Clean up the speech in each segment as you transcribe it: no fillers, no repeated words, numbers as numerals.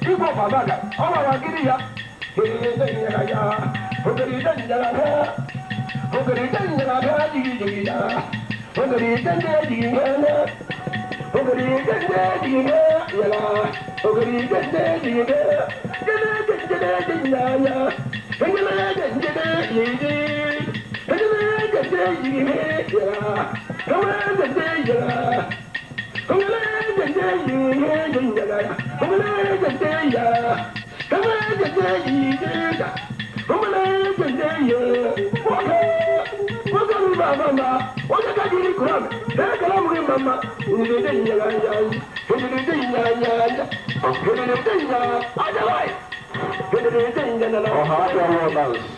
Igwe of Abagana, Ohafia War Dancers.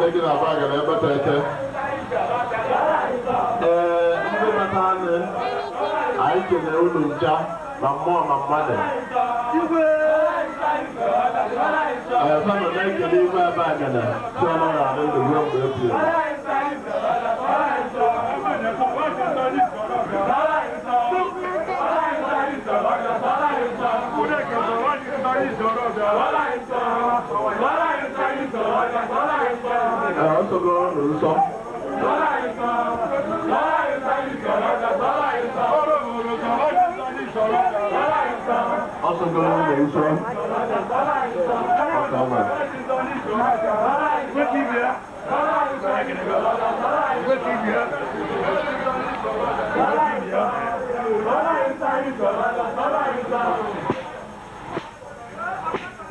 Igwe Abagana ebatete. Ndị matane anyị kene unu ncha na mmụọ na mmadụ. Sama na-ekele Igwe Abagana si ọnụ ya adị ndụ ruo mgbe ebighị.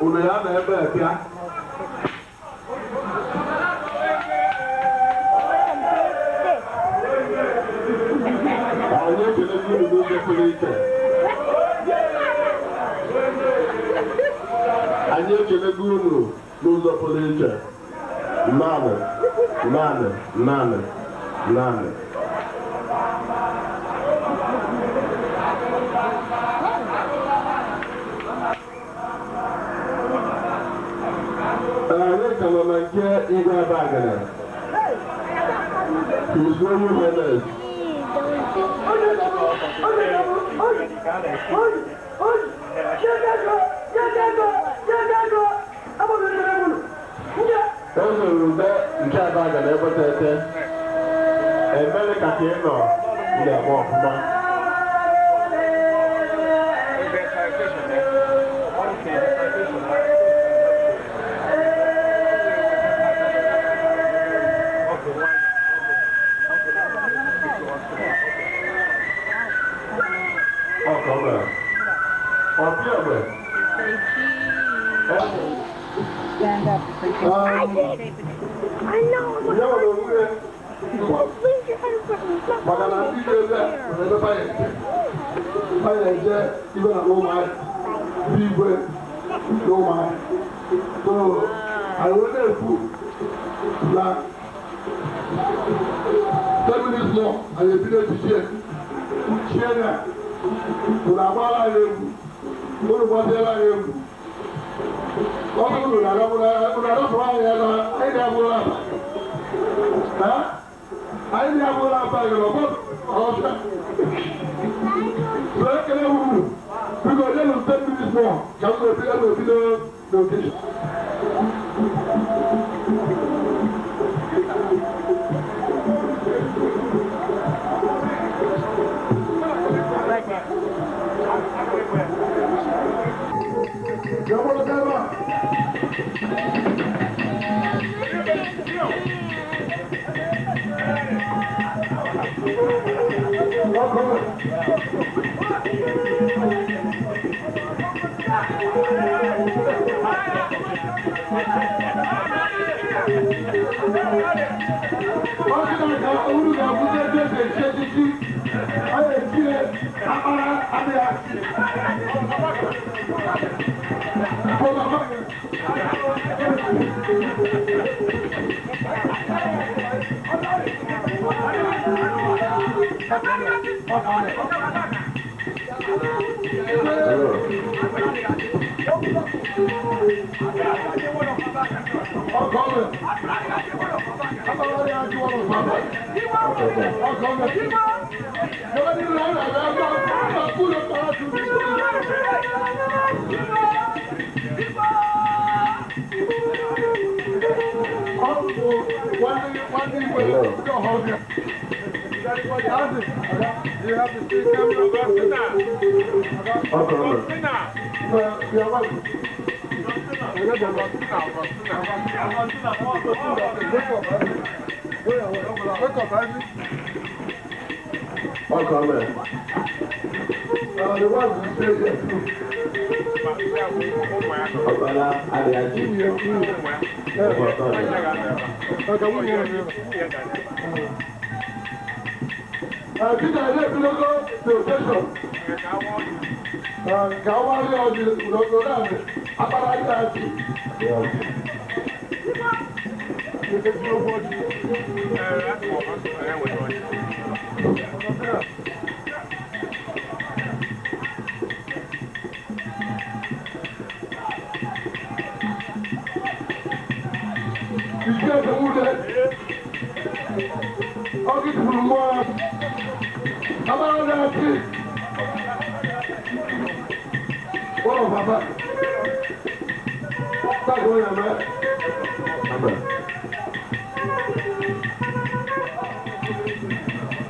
unu ya na ebe bịa. Anyị ekele gị n'ụzọ pụrụ iche. Anyị ekele gị unu n'ụzọ pụrụ iche. Naanị. Anyị kama na nke Igwe Abagana. His Royal Highness. Eze nke Abagana ebe tete. Emere ka ị nọ ndị agba ọfụma. Opiegbe. Stand up. I know. Please, your head is so I went there food. 10 minutes more, I will be there to share.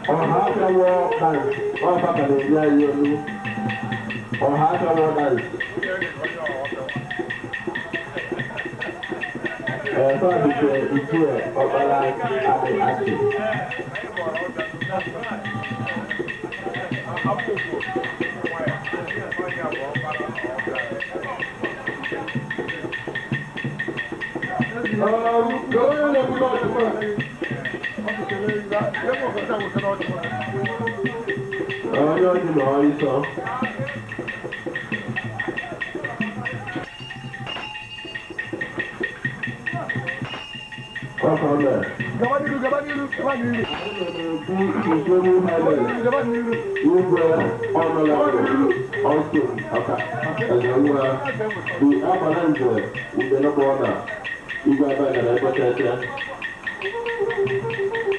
Ohafia War Dancers. Ohafia War Dancers. Igwe of Abagana. Udene border, Igwe Abagana,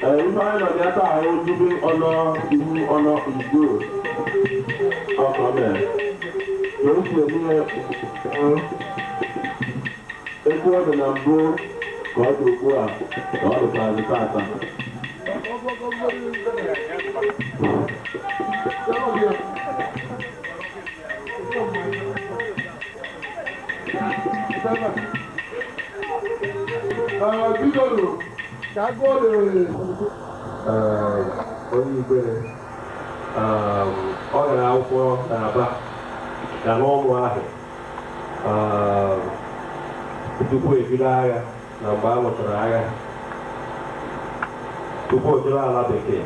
if I know that I will give you honor is good. Okay, don't you hear? It's what the number God will go out. God will find the pattern. Opiegbe ọ gara akwụkwọ n'Aba na n'ọnụ ahụ tupu ebido agha na mgbe a lụchara agha tupu o jiri ala bekee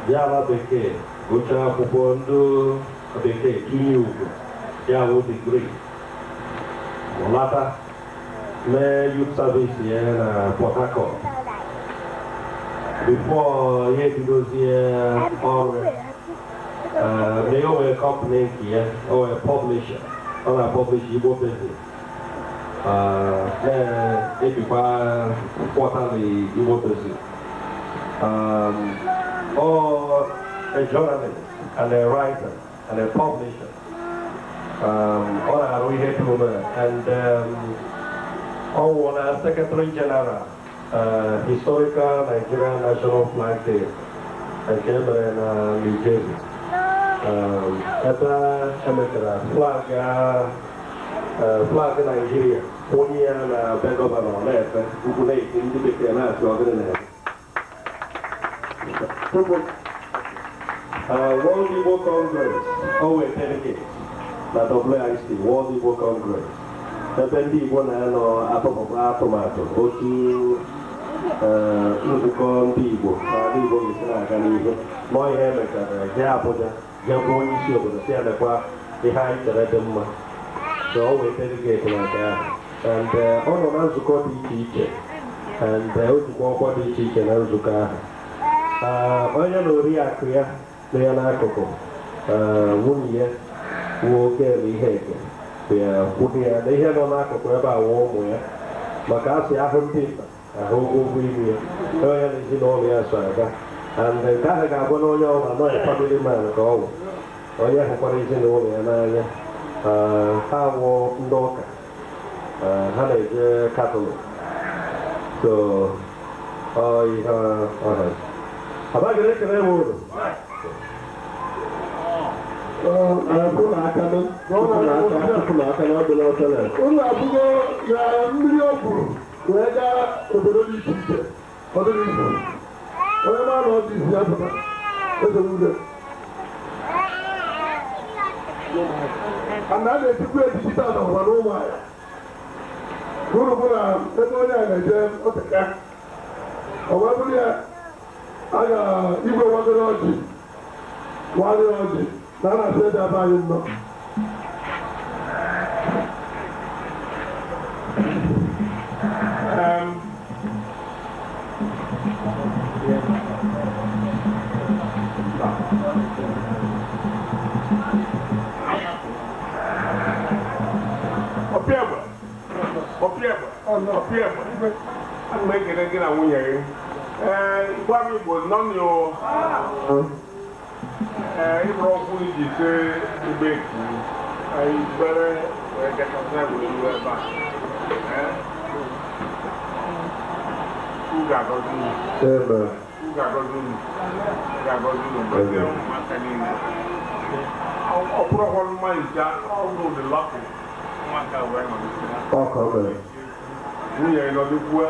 bịa ala bekee gụchaa akwụkwọ ndị bekee tinye ugwu ya bụ digrii lata mee youth service ya na Port Harcourt before he goes here or they own a company here or a publisher or a publish Igbo Basics. They become quarterly Igbo Basics. Or a journalist and a writer and a publisher. Or a reader and or a Secretary General. Historical Nigerian National Flag Day and came in New Jersey. Flag Nigeria, 1 year and beg of an left, who could make in the big World Igbo Congress, always dedicated, that WIC, World Igbo Congress. Ndị Igbo na-anọ atụmatụ otu nzukọ ndị Igbo na ndị Igbo ga-esi na-aga n'ihu nọ ihe emechara jee Abuja jee kwuo onye isi obodo si adekwa ihe anyị chere dị mma so o wee delegate na nke ahụ and ọ nọ na nzukọ dị iche iche and o jikwa ọkwa dị iche iche na nzukọ ahụ onye na oriakụ ya nọ ya n'akụkụ nwunye ya nwoke na ihe eke kwụrụ ya na ihe nọ n'akụkụ ebe a wụọ ụmụ ya maka asị ahụ ndị nta ahụ ụgwọ ime ya onye na ezinụlọ ya so aga and nke ahụ ga-abụ na onye ọbụla nọ ya family man ka ọ wụ onye hụkwara ezinụlọ ya n'anya ha wụ ndị ụka ha na-eje Katọlik so ihe ọha Abagana ekele m ụlọ ụlọ aka n'ọdụ n'ọtọle ụlọ abụgo na mmiri o buru wee gaa obodo dị iche iche ọdụrụ Igbo onye ma na ọdụ isi ya pụta eze nwude ana a na-etikwu ejijita n'ụwa n'ụmụ ahịa uru bụ na ebe onye a na-eje oteka ọwa bụrụ ya a ga igwe wadoro ọjị wadoro ọjị na a na-asị ede ebe anyị nnọọ Opiegbe. I'm making a winner. What we was none your who did you say to bake? I better get concerned with you back. Who got got I'll put on my jack, I'll do the lucky. We are not the poor,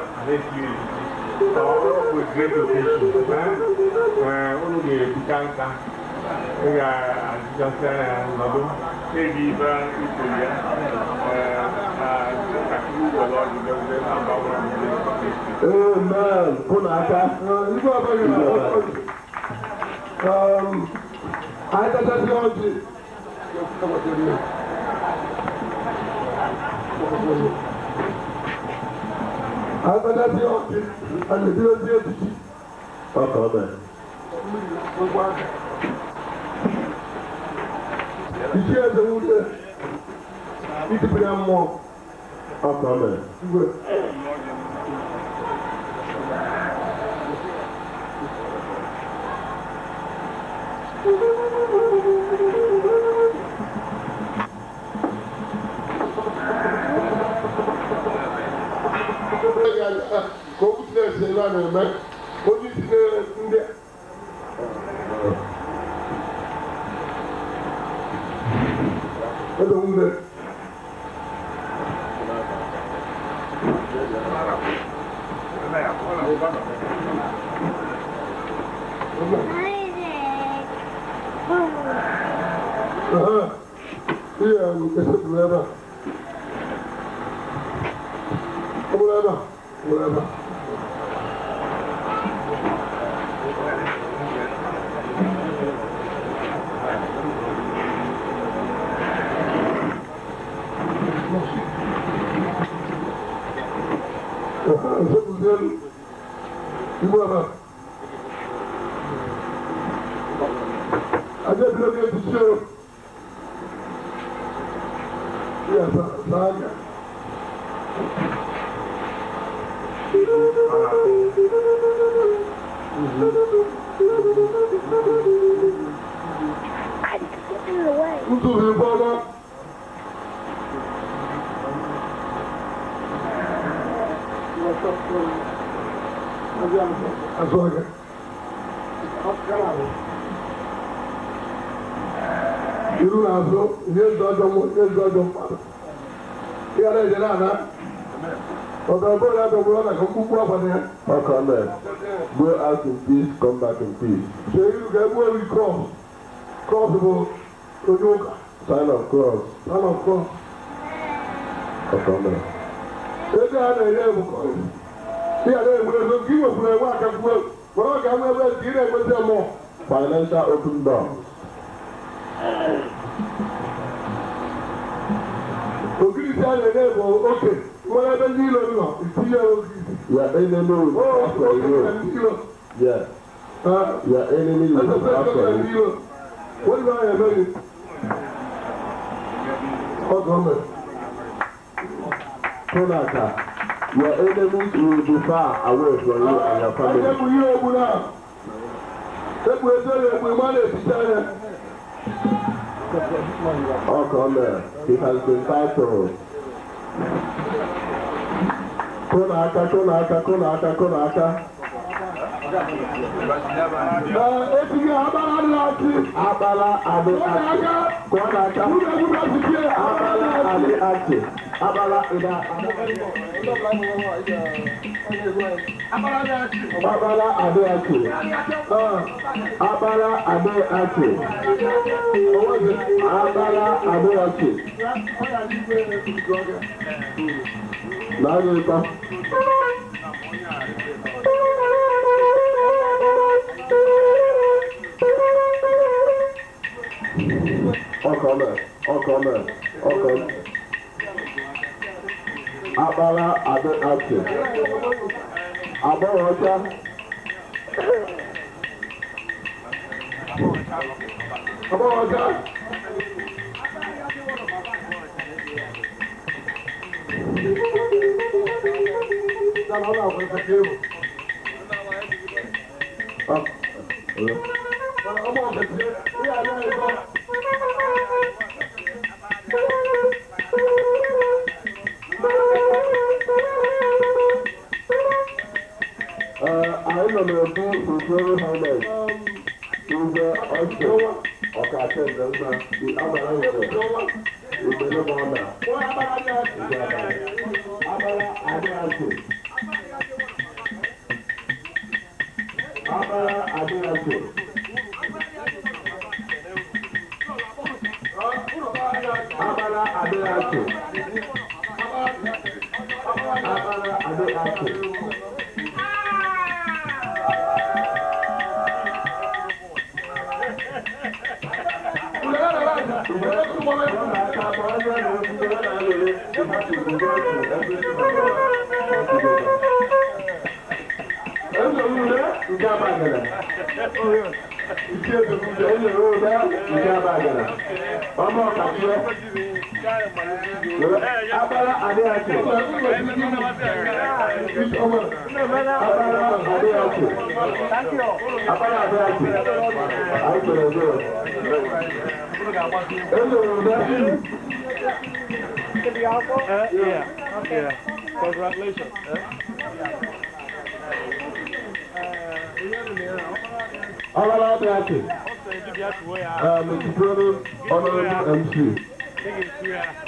with great occasion. Only the Picanca, just another, maybe Amen. Kunaka. Igwe Abagana. I got that theology. And the theology. Okay. The chairs are wood. It's a bit more. Okay. I just look at the show. Yes, Saga. Into the border. That's all I get. You don't have to. Here's the father. Here is the Nana. But I go out of the world, I come to up on there. Okay, man. Go out in peace, come back in peace. So you get where we cross. Cross the boat. Sign of cross. Sign of cross. Okay, man. They got a level coin. Here they will give us a work of work. Well, I can never get it with them more. Financial open doors. Okay. Whatever you know, it's here. Your enemy will after you. Yeah. Your enemy will after you. What do I have? Konaka, your enemies will be far away from you and your family. Oh, come there. He has been titled. Konaka. Abala Ade Ati. Konaka. Abala Ade Ati. Abala Ida. Abala Ade Ati. Abala Ade Ati. Abala Ade Ati. Now you go. Okay. Abala Ade Ati. Aboroja. I don't know if you very honest. Igwe of Abagana, the Agbalanze, Udene Mona, Abala Ade Ati. Congratulations. Honorable MC.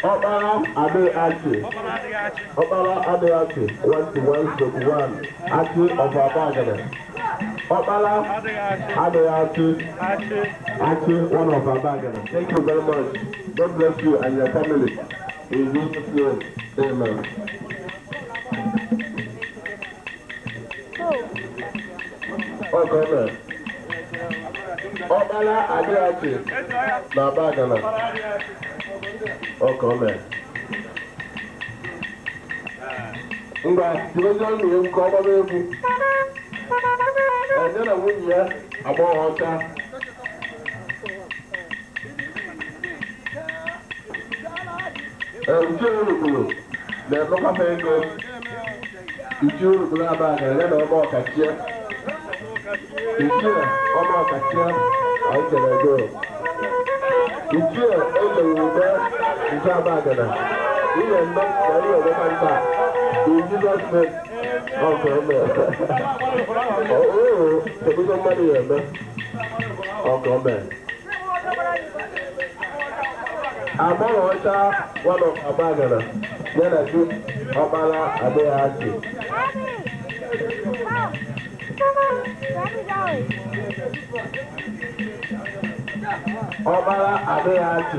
Ofala Adeachi. Ofala Adeachi. 1-1-1. Achi of Abagana. Ofala Adeachi. Achi, one of Abagana. Thank you very much. God bless you and your family. In Jesus' name, amen. Okay, man. Ofala Adeachi. Abagana. Okay, man. Ngba, tiwezi ni mkoba befu. Nena wunya abo ọcha. Uchiurukulu na-emekwa ego. Uchiurukulu Abagana ya na ọma ọkachie. Ichie ọma ọkachie anyị kere ego. Ichie ejere ube nke Abagana. Ihe ndo na ihe ọgbọkwa nta. In Jesus' name. Okay, amen. Oh, so mmadụ ya eme. Okay, amen. Amara ọcha one of Abagana. Ya na di Ofala Adeachi. Ofala Adeachi.